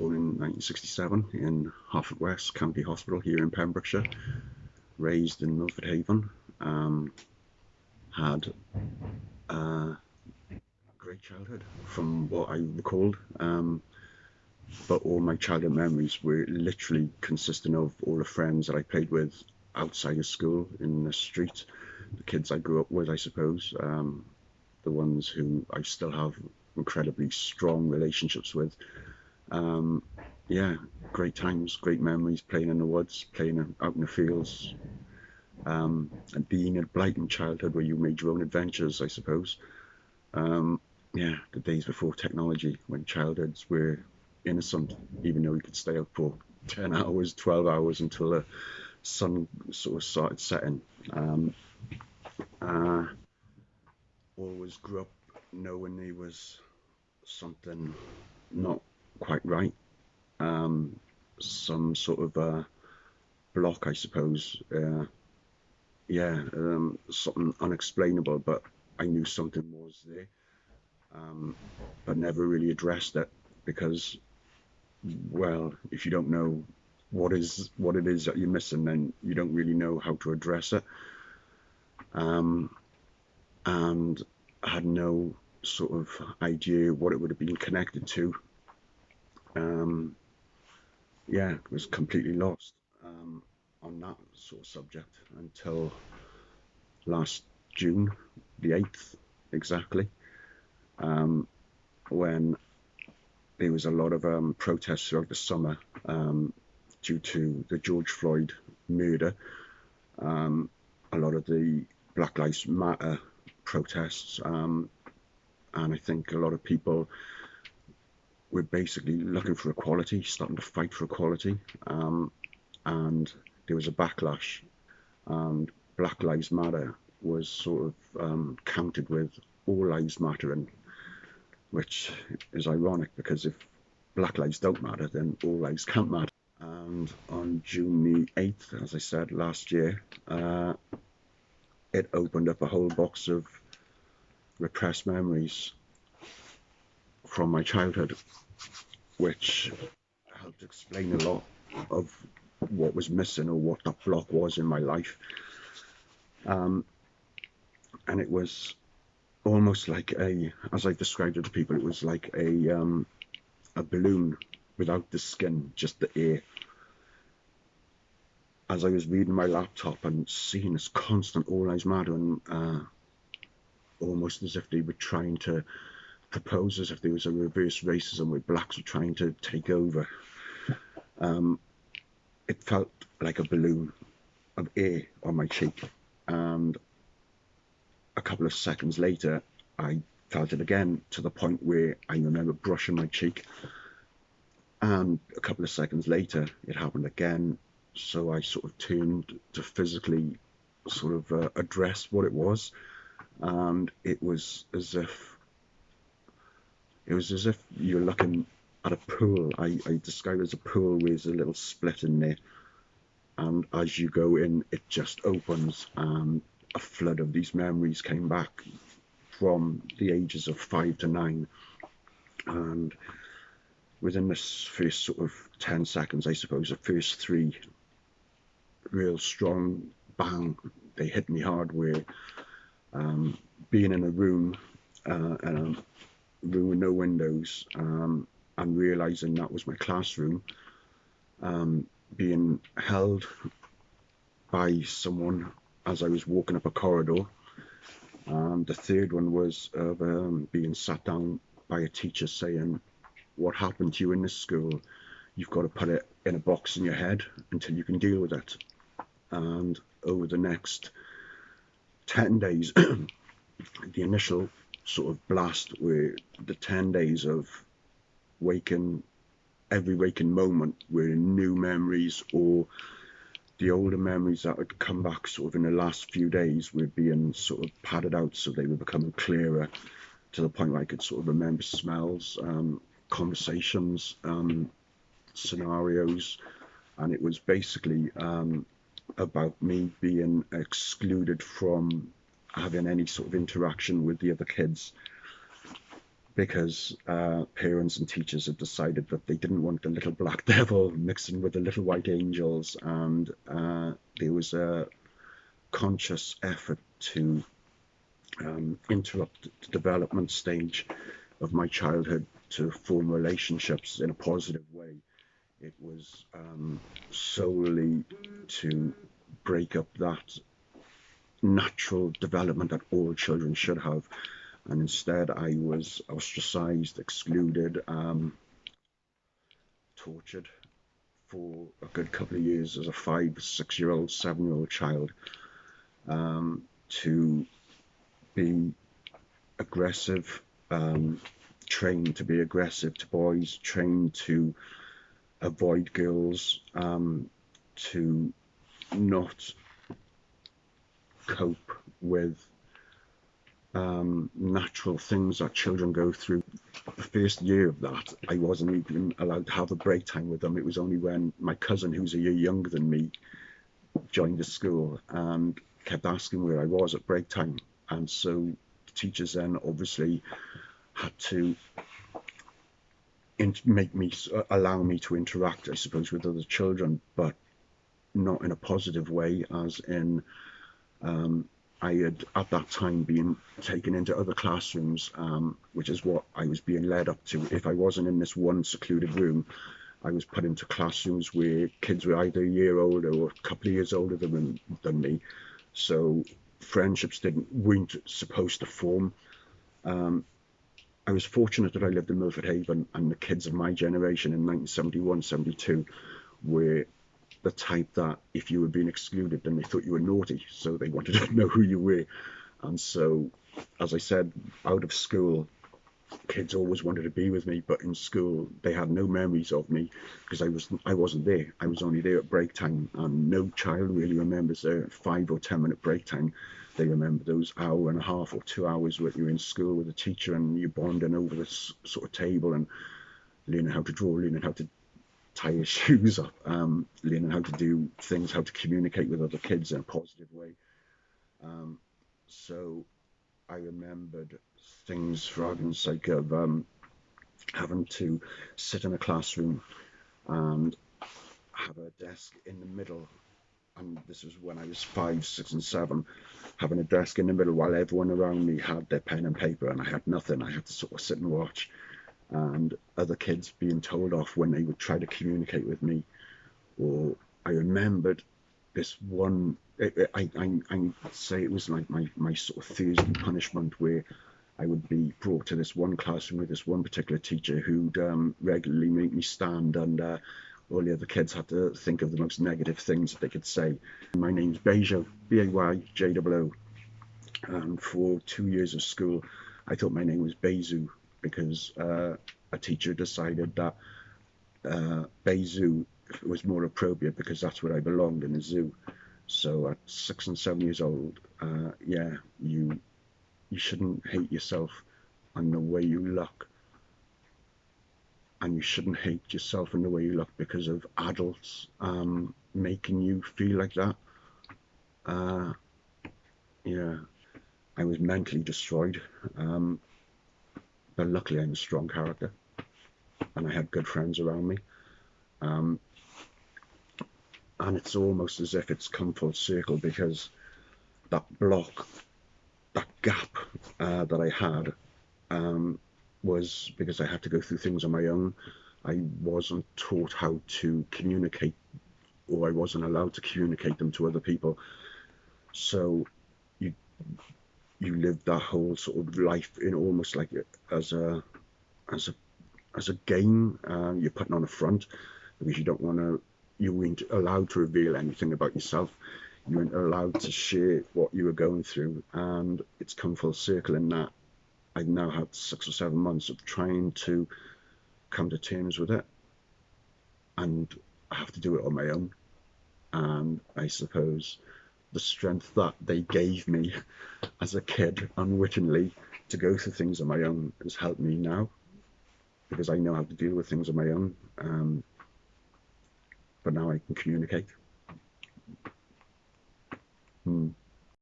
born in 1967 in Haverfordwest County Hospital here in Pembrokeshire, raised in Milford Haven. Had a great childhood from what I recalled, but all my childhood memories were literally consisting of all the friends that I played with outside of school, in the street, the kids I grew up with, I suppose, the ones who I still have incredibly strong relationships with. Um, yeah, great times, great memories, playing in the woods, playing out in the fields, and being a blighting childhood where you made your own adventures, I suppose. Um, yeah, the days before technology, when childhoods were innocent, even though you could stay up for 10 hours, 12 hours until the sun sort of started setting. Um, uh, Always grew up knowing there was something not quite right, um, some sort of block, I suppose. Yeah, something unexplainable, but I knew something was there, um, but never really addressed it because, well, if you don't know what it is that you're missing, then you don't really know how to address it. Um, and I had no sort of idea what it would have been connected to. Um, yeah, was completely lost, on that sort of subject until last June, the 8th exactly, um, when there was a lot of protests throughout the summer, due to the George Floyd murder. Um, a lot of the Black Lives Matter protests, and I think a lot of people were basically looking for equality, starting to fight for equality, and there was a backlash, and Black Lives Matter was sort of counted with All Lives Mattering, which is ironic because if Black lives don't matter, then all lives can't matter. And on June the 8th, as I said, last year, it opened up a whole box of repressed memories from my childhood, which helped explain a lot of what was missing or what that block was in my life. Um, and it was almost like as I described it to people, it was like a balloon without the skin, just the air. As I was reading my laptop and seeing this constant All Lives Matter, and almost as if they were trying to propose as if there was a reverse racism where blacks were trying to take over. Um, it felt like a balloon of air on my cheek, and a couple of seconds later, I felt it again to the point where I remember brushing my cheek, and a couple of seconds later, it happened again. So I sort of turned to physically sort of address what it was, and it was as if you're looking at a pool. I describe it as a pool where there's a little split in there, and as you go in, it just opens, and a flood of these memories came back from the ages of 5 to 9, and within this first sort of 10 seconds, I suppose, the first three real strong bang, they hit me hard, where being in a room, and a room with no windows, and realizing that was my classroom, being held by someone as I was walking up a corridor. The third one was of being sat down by a teacher saying, "What happened to you in this school? You've got to put it in a box in your head until you can deal with it." And over the next 10 days, the initial sort of blast were the 10 days of waking, every waking moment were new memories, or the older memories that had come back sort of in the last few days were being sort of padded out, so they were becoming clearer to the point where I could sort of remember smells, conversations, scenarios, and it was basically about me being excluded from having any sort of interaction with the other kids. because parents and teachers had decided that they didn't want the little black devil mixing with the little white angels, and there was a conscious effort to interrupt the development stage of my childhood to form relationships in a positive way. It was solely to break up that natural development that all children should have. And instead, I was ostracized, excluded, tortured for a good couple of years as a 5, 6 year old, 7 year old child, to be aggressive, trained to be aggressive to boys, trained to avoid girls, to not cope with natural things that children go through. The first year of that, I wasn't even allowed to have a break time with them. It was only when my cousin, who's a year younger than me, joined the school and kept asking where I was at break time. And so the teachers then obviously had to allow me to interact, I suppose, with other children, but not in a positive way, as in I had at that time been taken into other classrooms, which is what I was being led up to. If I wasn't in this one secluded room, I was put into classrooms where kids were either a year older or a couple of years older than me. So friendships weren't supposed to form. I was fortunate that I lived in Milford Haven, and the kids of my generation in 1971, 72 were the type that if you were being excluded, then they thought you were naughty, so they wanted to know who you were. And so, as I said, out of school, kids always wanted to be with me, but in school they had no memories of me because I wasn't there. I was only there at break time, and no child really remembers a 5 or 10 minute break time. They remember those hour and a half or 2 hours where you're in school with a teacher and you're bonding over this sort of table and learning how to draw, learning how to tie your shoes up, learning how to do things, how to communicate with other kids in a positive way. So I remembered things, for argument's sake, of having to sit in a classroom and have a desk in the middle. And this was when I was 5, 6, and 7, having a desk in the middle while everyone around me had their pen and paper, and I had nothing. I had to sort of sit and watch, and other kids being told off when they would try to communicate with me. Or I remembered this one, I say it was like my sort of Thursday punishment, where I would be brought to this one classroom with this one particular teacher who'd regularly make me stand, and all the other kids had to think of the most negative things that they could say. My name's Bayjo, Bayjo, and for 2 years of school, I thought my name was Bezu because a teacher decided that Bezu was more appropriate because that's where I belonged, in a zoo. So at 6 and 7 years old, yeah, you shouldn't hate yourself and the way you look, and you shouldn't hate yourself and the way you look because of adults making you feel like that. Yeah, I was mentally destroyed, but luckily I'm a strong character and I had good friends around me. And it's almost as if it's come full circle, because that block, that gap that I had was because I had to go through things on my own. I wasn't taught how to communicate, or I wasn't allowed to communicate them to other people. So you live that whole sort of life in almost like as a game. You're putting on a front because you weren't allowed to reveal anything about yourself. You weren't allowed to share what you were going through, and it's come full circle in that I've now had 6 or 7 months of trying to come to terms with it, and I have to do it on my own. And I suppose the strength that they gave me as a kid unwittingly to go through things on my own has helped me now, because I know how to deal with things on my own. But now I can communicate.